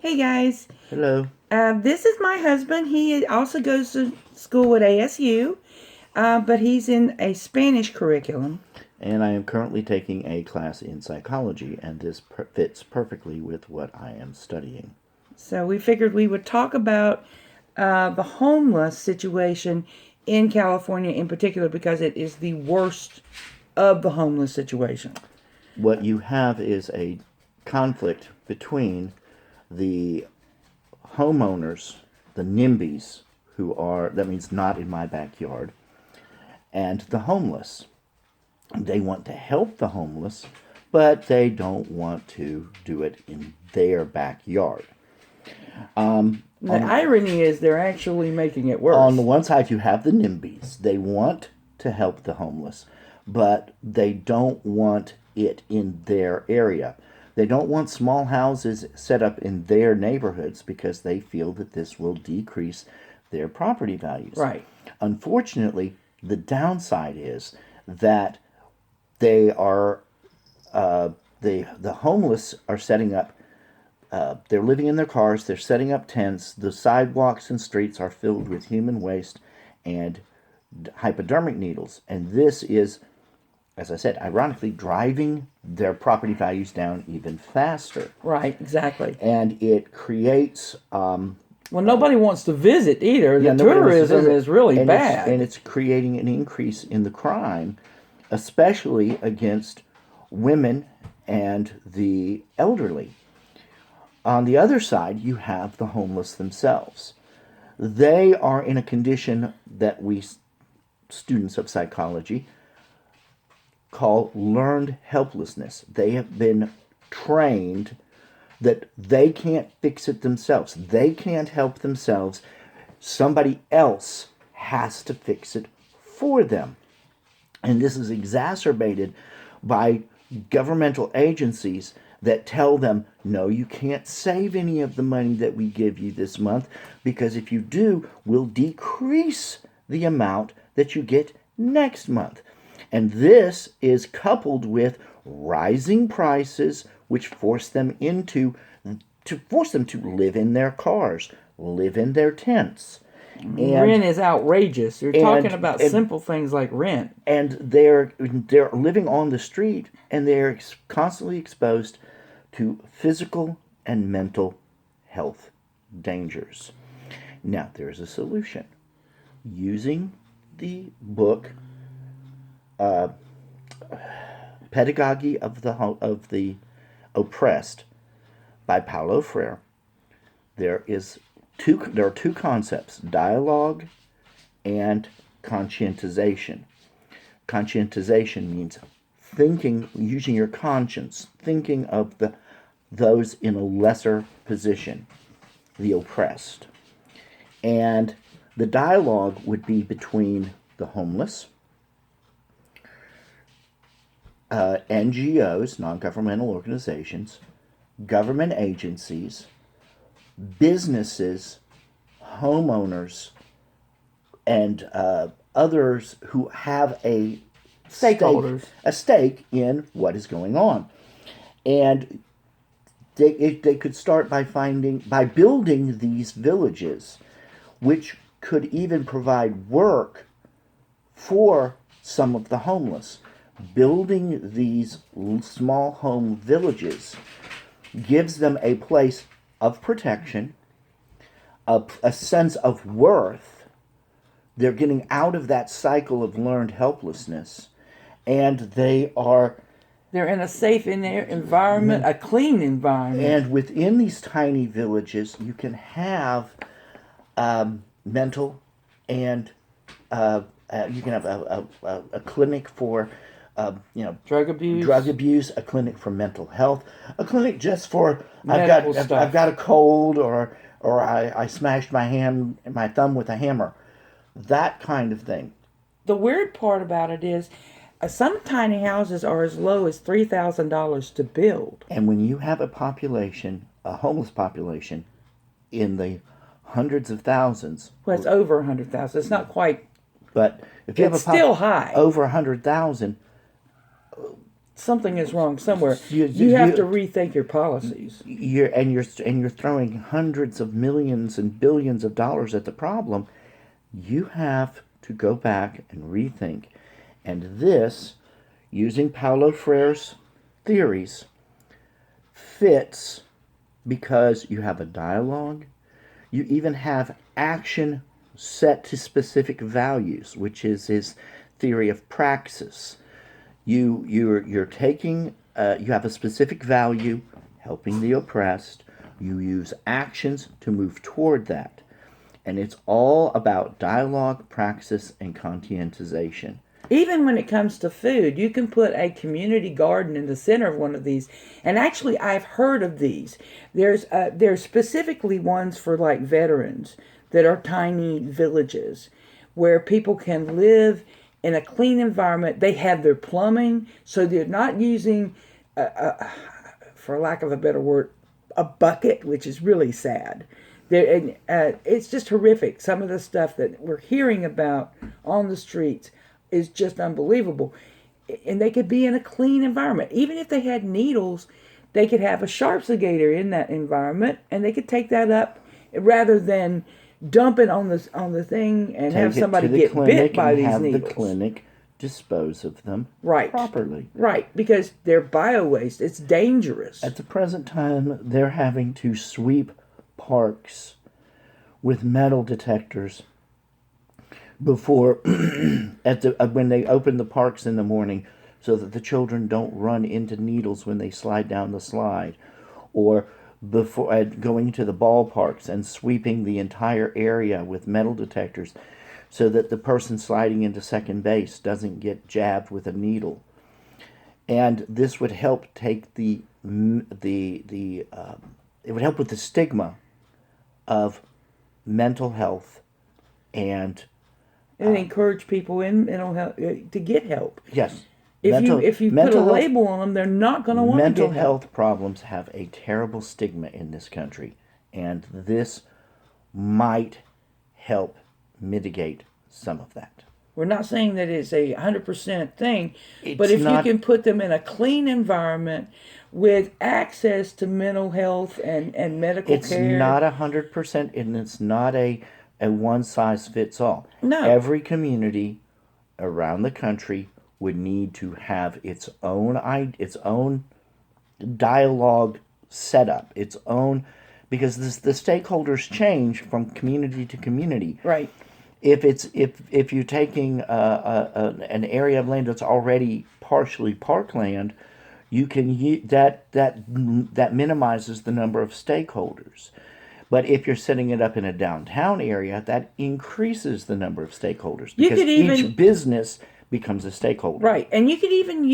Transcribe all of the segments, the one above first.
Hey guys, Hello, this is my husband. He also goes to school at ASU, but he's in a Spanish curriculum. and I am currently taking a class in psychology, and this fits perfectly with what I am studying. So we figured we would talk about the homeless situation in California in particular because it is the worst of the homeless situation. What you have is a conflict between the homeowners, the NIMBYs, that means not in my backyard, and the homeless. They want to help the homeless, but they don't want to do it in their backyard. The irony is they're actually making it On the worse. one side, you have the NIMBYs. They want to help the homeless, but they don't want it in their area. They don't want small houses set up in their neighborhoods because they feel that this will decrease their property values. Right. Unfortunately, the downside is that they are the homeless are setting up. They're living in their cars. They're setting up tents. The sidewalks and streets are filled with human waste and hypodermic needles. And this is, as I said, ironically driving their property values down even faster. Right, exactly. And it creates Well, nobody wants to visit either. The nobody wants to tourism visit. is really and bad. it's creating an increase in the crime, especially against women and the elderly. On the other side, you have the homeless themselves. They are in a condition that we students of psychology call learned helplessness. They have been trained that they can't fix it themselves. They can't help themselves. Somebody else has to fix it for them. And this is exacerbated by governmental agencies that tell them, no, you can't save any of the money that we give you this month because if you do, we'll decrease the amount that you get next month. And this is coupled with rising prices, which force them to live in their cars, live in their tents. Rent is outrageous. You're talking about and simple things like rent. and they're living on the street, and they're constantly exposed to physical and mental health dangers. Now there's a solution using the book Pedagogy of the Oppressed by Paulo Freire. There are two concepts: dialogue and conscientization. Conscientization means thinking, using your conscience, thinking of those in a lesser position, the oppressed. And the dialogue would be between the homeless, NGOs, non-governmental organizations, government agencies, businesses, homeowners, and others who have Stakeholders. a stake in what is going on. And they could start by building these villages, which could even provide work for some of the homeless. Building these small home villages gives them a place of protection, a sense of worth. They're getting out of that cycle of learned helplessness, and They're in a safe environment, a clean environment. and within these tiny villages, you can have mental and you can have a clinic for drug abuse, a clinic for mental health, a clinic just for Medical stuff. I've got a cold, or I smashed my thumb with a hammer, that kind of thing. The weird part about it is some tiny houses are as low as $3,000 to build. And when you have a homeless population in the hundreds of thousands, Well, it's over 100,000. It's not quite. but if you It's have still high. over 100,000, something is wrong somewhere. You- You have you- to rethink your policies. You're throwing hundreds of millions and billions of dollars at the problem. You have to go back and rethink. And this, using Paulo Freire's theories, fits because you have a dialogue. You even have action set to specific values, which is his theory of praxis. You're taking you have a specific value, helping the oppressed. You use actions to move toward that, and it's all about dialogue, praxis, and conscientization. Even when it comes to food, you can put a community garden in the center of one of these. And actually, I've heard of these. There's specifically ones for like veterans that are tiny villages where people can live in a clean environment. They have their plumbing, so they're not using, for lack of a better word, a bucket, which is really sad. It's just horrific. Some of the stuff that we're hearing about on the streets is just unbelievable. And they could be in a clean environment. Even if they had needles, they could have a sharpsigator in that environment, and they could take that up rather than dump it on the thing and have somebody get bit by these have needles. the clinic dispose of them Right. properly. Right, because they're bio-waste. It's dangerous. At the present time, they're having to sweep parks with metal detectors before when they open the parks in the morning, so that the children don't run into needles when they slide down the slide, or before going to the ballparks and sweeping the entire area with metal detectors so that the person sliding into second base doesn't get jabbed with a needle. And this would help take it would help with the stigma of mental health and encourage people in mental health to get help. yes. If you put a label on them, they're not going to want to get Mental help. health problems have a terrible stigma in this country, and this might help mitigate some of that. We're not saying that it's a 100% thing, It's but if not- you can put them in a clean environment with access to mental health and medical It's care. not 100%, and it's not a one size fits all. No. Every community around the country would need to have its own dialogue set up, its own, because the stakeholders change from community to community. Right. If you're taking an area of land that's already partially parkland, you can that minimizes the number of stakeholders. But if you're setting it up in a downtown area, that increases the number of stakeholders because each business becomes a stakeholder. Right, and you could even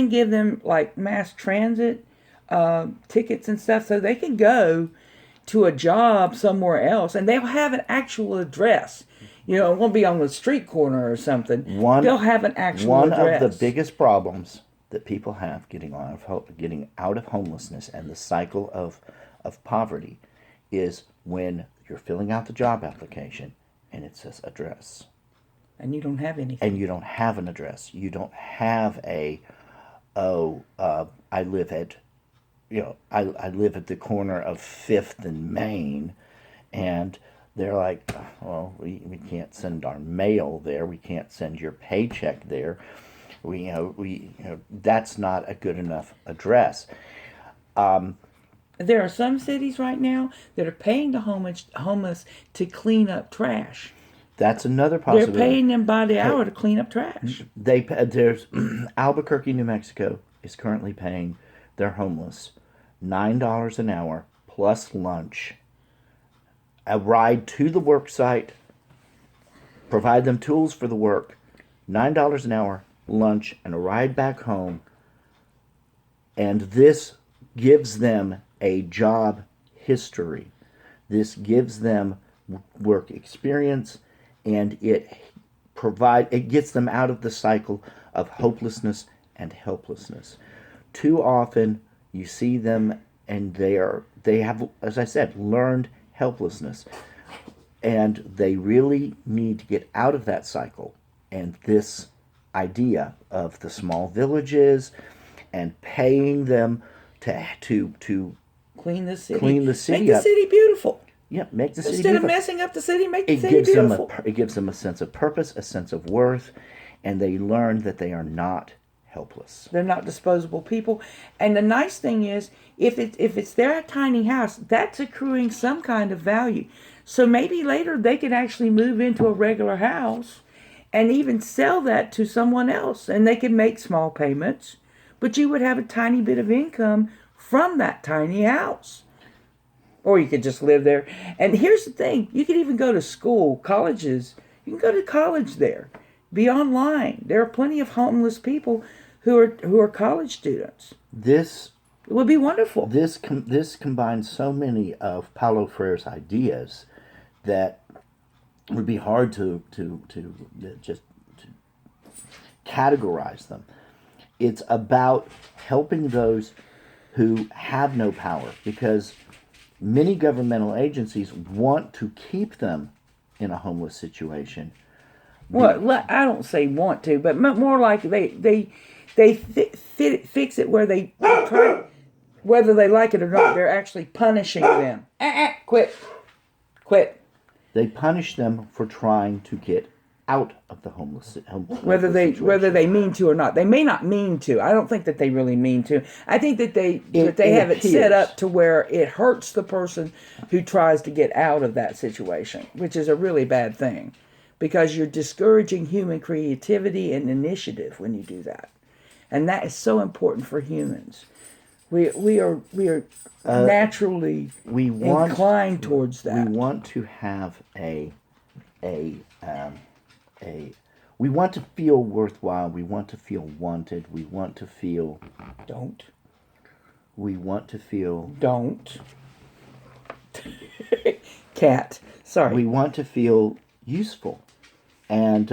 give them like mass transit tickets and stuff, so they can go to a job somewhere else, and they'll have an actual address. You know, it won't be on the street corner or something. They'll have an actual address. One of the biggest problems that people have getting out of homelessness and the cycle of poverty is when you're filling out the job application and it says address. And you don't have anything. And you don't have an address. You don't have I live at, I live at the corner of 5th and Main, and they're like, well, we can't send our mail there. We can't send your paycheck there. That's not a good enough address. There are some cities right now that are paying the homeless to clean up trash. That's another possibility. They're paying them by the hour to clean up trash. There's Albuquerque, New Mexico is currently paying their homeless $9 an hour plus lunch, a ride to the work site, provide them tools for the work, $9 an hour, lunch, and a ride back home. And this gives them a job history. This gives them work experience, and it gets them out of the cycle of hopelessness and helplessness. Too often you see them and they have, as I said, learned helplessness, and they really need to get out of that cycle. And this idea of the small villages and paying them to Clean the city. clean the Make city the up. city beautiful. Yeah, make the city Instead of beautiful. messing up the city, make the It city gives them beautiful. it gives them a sense of purpose, a sense of worth, and they learn that they are not helpless. They're not disposable people. And the nice thing is, if it's their tiny house, that's accruing some kind of value. So maybe later they could actually move into a regular house and even sell that to someone else, and they could make small payments, but you would have a tiny bit of income from that tiny house. Or you could just live there. And here's the thing, you could even go to school, colleges. You can go to college there. Be online. There are plenty of homeless people who are college students. This It would be wonderful. this combines so many of Paulo Freire's ideas that it would be hard to just to categorize them. It's about helping those who have no power, because many governmental agencies want to keep them in a homeless situation. Well, I don't say want to, but more like they fix it where they try, whether they like it or not, they're actually punishing them. Quit. They punish them for trying to get out of the homeless Whether situation. they mean to or not, they may not mean to. I don't think that they really mean to. I think that they have it set appears. up to where it hurts the person who tries to get out of that situation, which is a really bad thing, because you're discouraging human creativity and initiative when you do that, and that is so important for humans. We are naturally inclined towards that. We want to have we want to feel worthwhile. We want to feel wanted. We want to feel. Don't. We want to feel. Don't. Cat. Sorry. We want to feel useful, and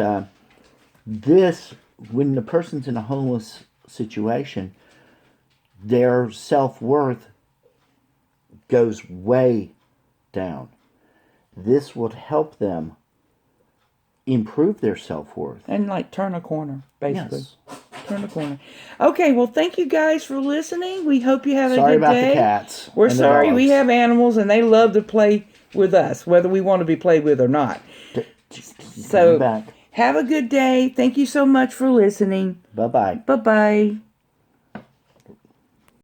when the person's in a homeless situation, their self-worth goes way down. This would help them improve their self-worth. And like turn a corner, basically. Yes. Turn a corner. Okay, well, thank you guys for listening. We hope you have Sorry a good about day. the cats. We're and the sorry. We dogs. have animals, and they love to play with us, whether we want to be played with or not. So, back. Have a good day. Thank you so much for listening. Bye-bye. Bye-bye.